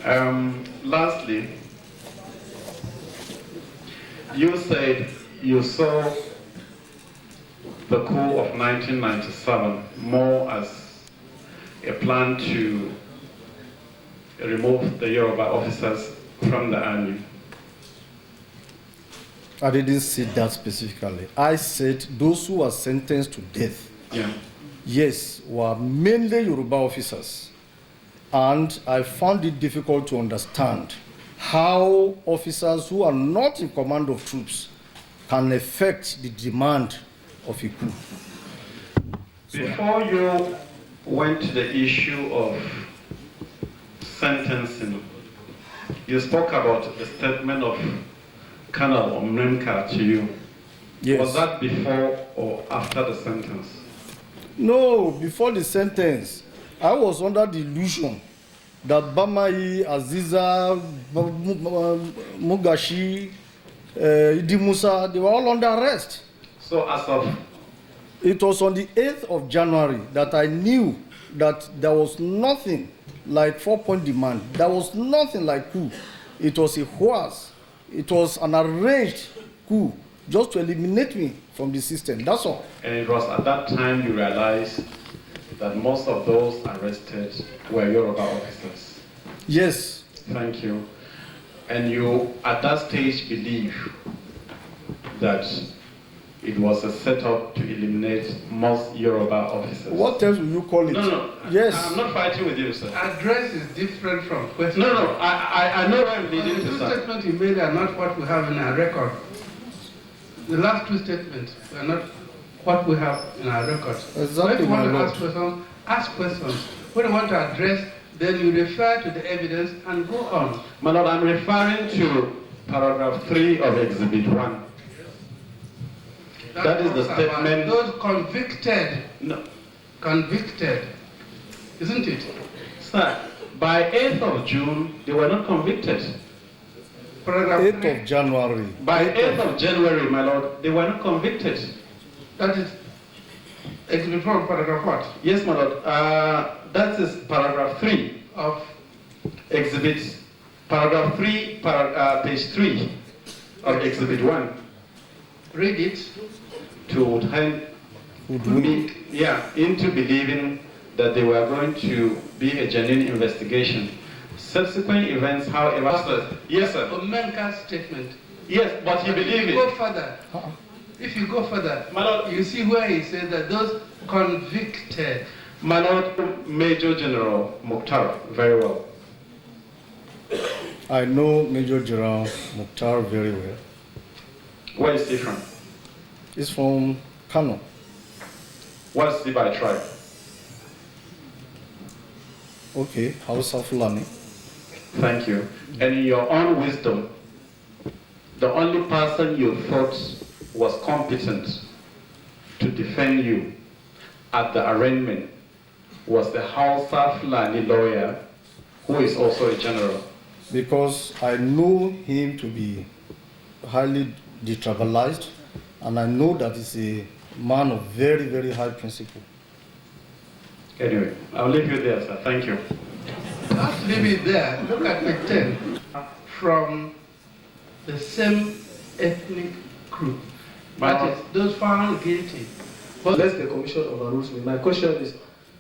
Lastly, you said you saw the coup of 1997 more as a plan to remove the Yoruba officers from the army. I didn't say that specifically. I said those who were sentenced to death, Yeah. yes, were mainly Yoruba officers. And I found it difficult to understand how officers who are not in command of troops can affect the demand of a coup. Before you went to the issue of sentencing, you spoke about the statement of Colonel Omnemka to you. Yes. Was that before or after the sentence? No, before the sentence, I was under the illusion that Bamai, Aziza, Mugashi, Idi Musa, they were all under arrest. So as of... It was on the 8th of January that I knew that there was nothing like 4-point demand. There was nothing like coup. It was a hoax. It was an arranged coup just to eliminate me from the system. That's all. And it was at that time you realized that most of those arrested were Yoruba officers. Yes. Thank you. And you, at that stage, believe that it was a setup to eliminate most Yoruba officers. What else will you call it? No. Yes. I'm not fighting with you, sir. Address is different from question. No. I know where I'm leading to, The sir. statements you made are not what we have in our record. The last two statements are not what we have in our records. Exactly. So if you want to ask questions. When you want to address, then you refer to the evidence and go on. My Lord, I'm referring to paragraph 3 of Exhibit 1. That is the statement. Those convicted. No. Convicted. Isn't it? Sir, by 8th of June, they were not convicted. Paragraph 8th of January. By 8th of January, my Lord, they were not convicted. That is Exhibit 1, paragraph what? Yes, my Lord. That is paragraph 3 Of Exhibit. Paragraph 3, page 3 of Exhibit 1. read it. To hand me, into believing that they were going to be a genuine investigation. Subsequent events, however, yes, sir. Omenka's statement. Yes, but he believed If you go it. further, if you go further, My Lord, you see where he said that those convicted. my Lord, Major General Mukhtar, very well. I know Major General Mukhtar very well. Where is he from? He's from Kano. What is he by tribe? Okay, Hausa Fulani. Thank you. And in your own wisdom, the only person you thought was competent to defend you at the arraignment was the Hausa Fulani lawyer, who is also a general. Because I know him to be highly detribalized, and I know that he's a man of very, very high principle. Anyway, I'll leave you there, sir. Thank you. Not leave it there. Look at page 10. From the same ethnic group. That is, those found guilty. But unless the commission overrules me, my question is,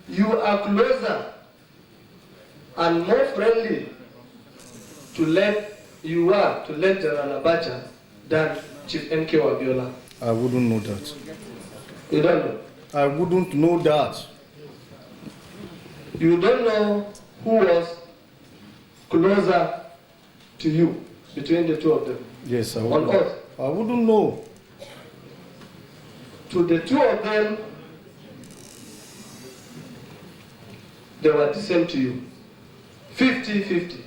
you are closer and more friendly to let General Abacha than Chief MK Abiola. I wouldn't know that. You don't know? I wouldn't know that. You don't know who was closer to you between the two of them? Yes, I On wouldn't. earth. I wouldn't know. To the two of them, they were the same to you. 50-50.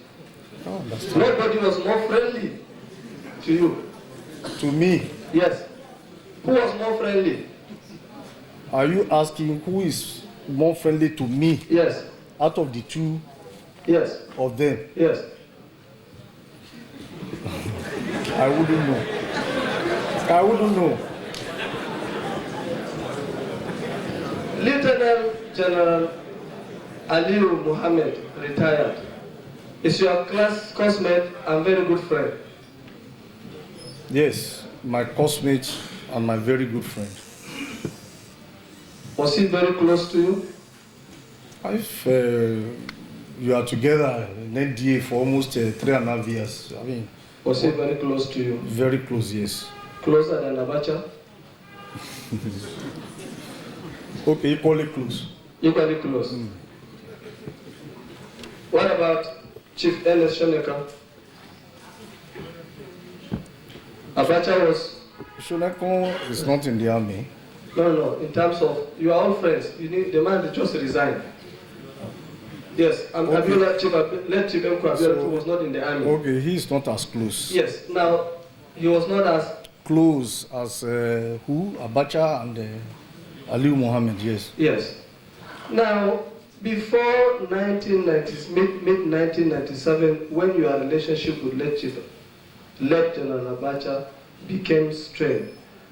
Oh, that's Nobody was more friendly to you. to me. Yes. Who was more friendly? Are you asking who is more friendly to me Yes. out of the two Yes. of them? Yes. I wouldn't know. I wouldn't know. Lieutenant General Aliu Mohammed, retired. Is your classmate and very good friend? Yes, my classmate and my very good friend. Was he very close to you? If you are together in NDA for almost 3.5 years, I mean. Was he very close to you? Very close, yes. Closer than Abacha? Okay, equally close. Equally close. Mm. What about Chief Ernest Shoneka? Abacha was... Shoneka is not in the army. No, in terms of, you are all friends. You need, the man that just resigned. Yes, okay. Abiola, Chief Emko Abiola, who was not in the army. Okay, he is not as close. Yes, now, he was not as... Close as who? Abacha and Aliu Mohammed, yes. Yes. Now, before mid-1997, when your relationship with late General Abacha became strained,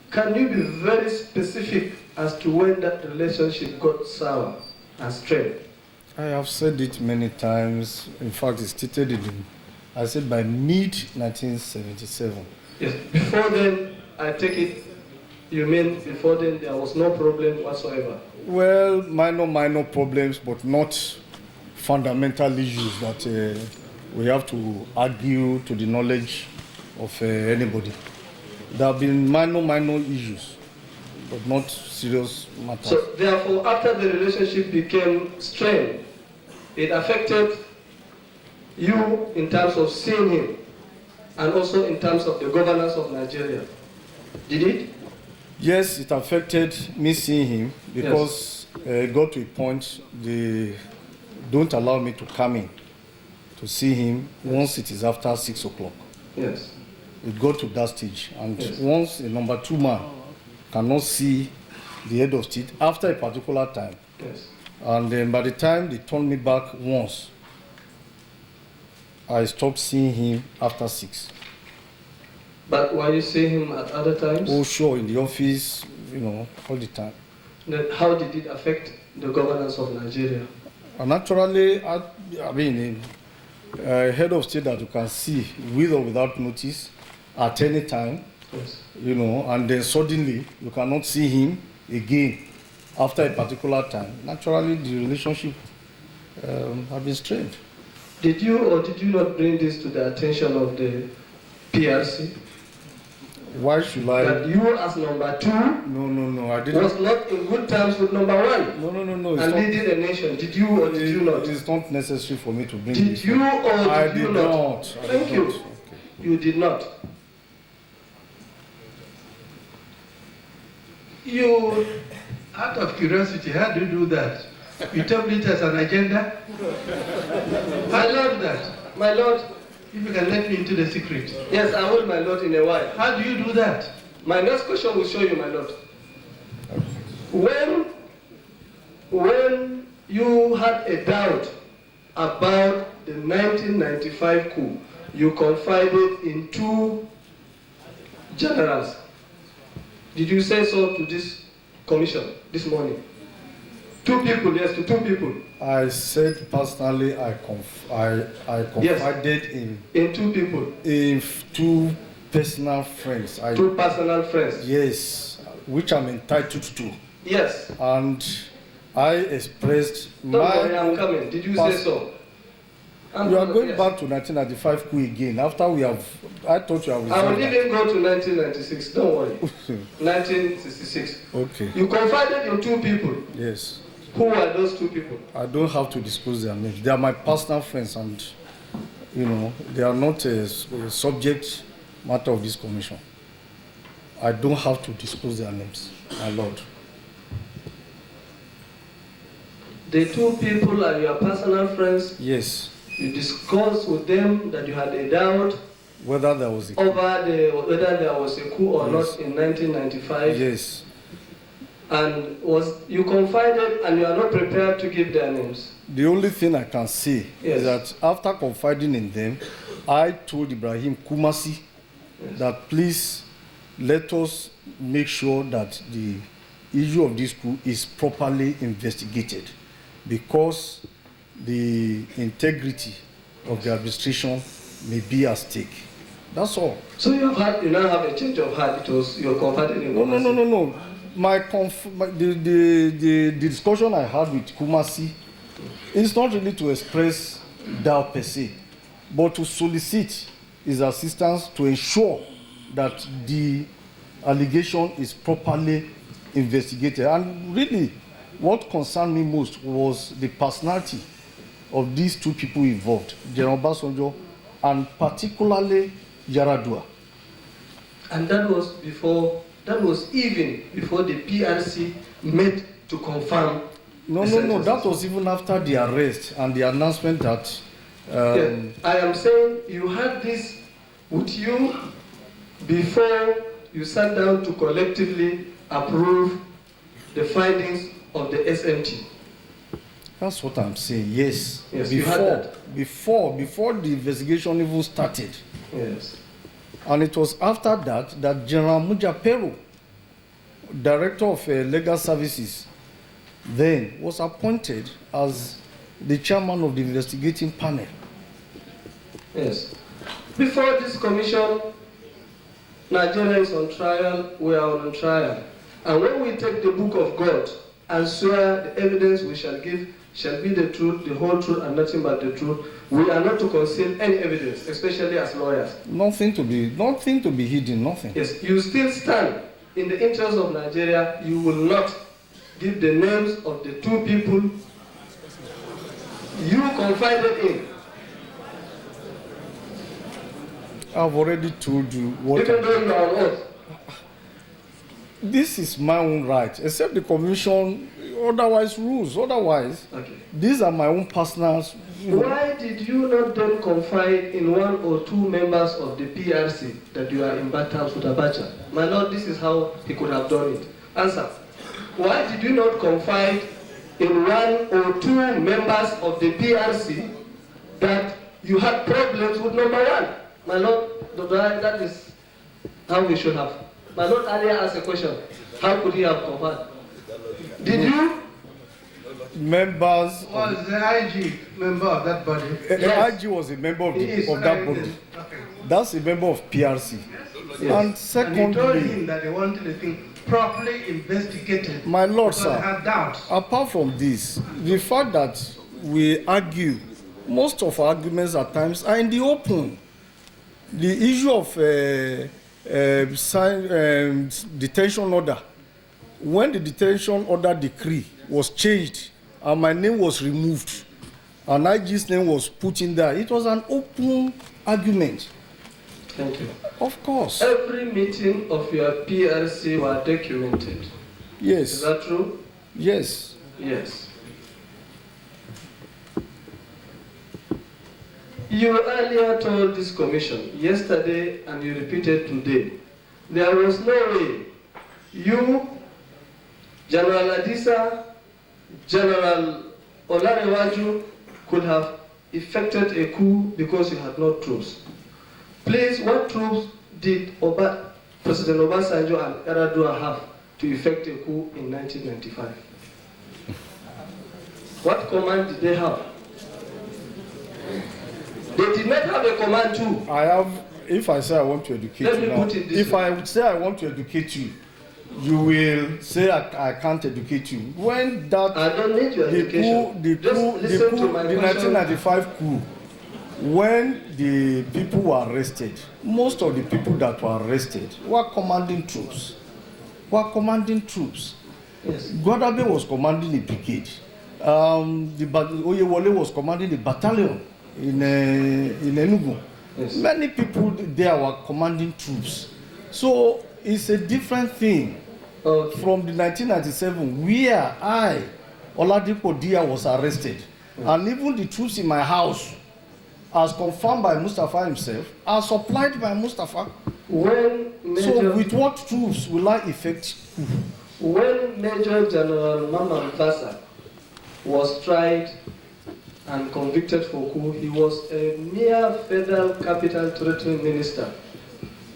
can you be very specific as to when that relationship got sour and strained? I have said it many times. In fact, it's stated in, I said by mid-1977. Yes, before then, I take it, you mean before then there was no problem whatsoever? Well, minor problems, but not fundamental issues that we have to argue to the knowledge of anybody. There have been minor issues, but not serious matters. So therefore, after the relationship became strained, it affected you in terms of seeing him and also in terms of the governance of Nigeria. Did it? Yes, it affected me seeing him because it got to a point they don't allow me to come in to see him once it is after 6 o'clock. Yes. It got to that stage. And once a number 2 man cannot see the head of state after a particular time. Yes. And then by the time they turned me back once, I stopped seeing him after 6. But were you seeing him at other times? Oh, sure, in the office, all the time. Then how did it affect the governance of Nigeria? Naturally, I mean, a head of state that you can see with or without notice at any time, yes. And then suddenly you cannot see him again after a particular time. Naturally, the relationship has been strained. Did you or did you not bring this to the attention of the PRC? Why should I? That you as number 2 No, I didn't. Was not in good terms with number 1. No. And leading the nation. Did you or did you not? It is not necessary for me to bring did this. Did you or did you not? Thank you. Okay. You did not. You, out of curiosity, how do you do that? You tell it as an agenda? I love that. My Lord, if you can let me into the secret. Yes, I will, my Lord, in a while. How do you do that? My next question will show you, my Lord. When you had a doubt about the 1995 coup, you confided in 2 generals. Did you say so to this commission this morning? 2 people, yes, to 2 people. I said personally, I confided yes. in 2 people. In 2 personal friends. 2 personal friends. Yes, which I'm entitled to. Yes. And I expressed Don't worry, I'm coming. Did you say so? You are going back to 1995 coup again. After we have, I thought you have. I will even go to 1996. Don't worry. 1966. Okay. You confided in 2 people. Yes. Who are those 2 people? I don't have to disclose their names. They are my personal friends, and they are not a subject matter of this commission. I don't have to disclose their names, my Lord. The 2 people are your personal friends? Yes. You discussed with them that you had a doubt whether there was a coup. whether there was a coup or not in 1995? Yes. And you confided and you are not prepared to give their names? The only thing I can say is that after confiding in them, I told Ibrahim Kumasi that please let us make sure that the issue of this coup is properly investigated, because the integrity of the administration may be at stake. That's all. So you now have a change of heart. You're confiding in Kumasi. No. The discussion I had with Kumasi is not really to express doubt per se, but to solicit his assistance to ensure that the allegation is properly investigated. And really, what concerned me most was the personality of these two people involved, General Obasanjo and particularly Yaradua. And that was even before the PRC met to confirm. No, that was even after the arrest and the announcement that... I am saying you had this with you before you sat down to collectively approve the findings of the SMT. That's what I'm saying, yes. Yes, you had that. Before the investigation even started. Yes. And it was after that General Mujapero, Director of Legal Services, then was appointed as the chairman of the investigating panel. Yes. Before this commission, Nigeria is on trial, we are on trial. And when we take the book of God and swear the evidence we shall give shall be the truth, the whole truth, and nothing but the truth, we are not to conceal any evidence, especially as lawyers. Nothing to be hidden, nothing. Yes, you still stand in the interest of Nigeria. You will not give the names of the two people you confided in. I've already told you what... Even though you are on oath. This is my own right, except the commission otherwise rules. Otherwise, okay. These are my own personal... Why did you not then confide in one or two members of the PRC that you are in bad terms with Abacha? My lord, this is how he could have done it. Answer. Why did you not confide in one or two members of the PRC that you had problems with number one? My lord, that is how we should have. My lord earlier asked a question. How could he have confided? Did you? Members... Was the IG member of that body? Yes. IG was a member of that body. Okay. That's a member of PRC. Yes. And secondly... And you told him that they wanted the thing properly investigated. My lord, because sir, they had doubts. apart from this, the fact that we argue, most of our arguments at times are in the open. The issue of detention order, when the detention order decree was changed and my name was removed and IG's name was put in there, it was an open argument. Thank you. Of course. Every meeting of your PRC were documented. Yes. Is that true? Yes. Yes. You earlier told this commission, yesterday, and you repeated today, there was no way you, General Adisa, General Olarewaju could have effected a coup because you had no troops. Please, what troops did President Obasanjo and Yaradua have to effect a coup in 1995? What command did they have? They did not have a command too. I have, if I say I want to educate Let you me now, put it this if way. I would say I want to educate you, you will say I can't educate you. When that I don't need your education. the 1995 coup, when the people were arrested, most of the people that were arrested were commanding troops. Yes. Gwadabe was commanding a brigade. Oyewole was commanding a battalion in Enugu. Yes. Many people there were commanding troops. So it's a different thing from the 1997 where I, Oladipo Diya, was arrested. And even the troops in my house, as confirmed by Mustafa himself, are supplied by Mustafa. So with what troops will I effect coup? When Major General Mamman Vasa was tried and convicted for coup, he was a mere Federal Capital Territory Minister.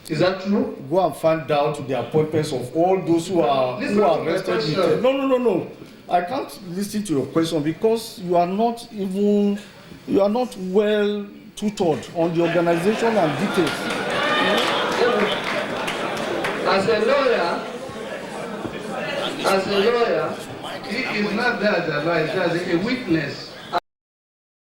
Is that true? Go and find out the appointments of all those who are arrested. No. I can't listen to your question because you are not well tutored on the organization and details. As a lawyer, He is not there as a lawyer, he's as a witness.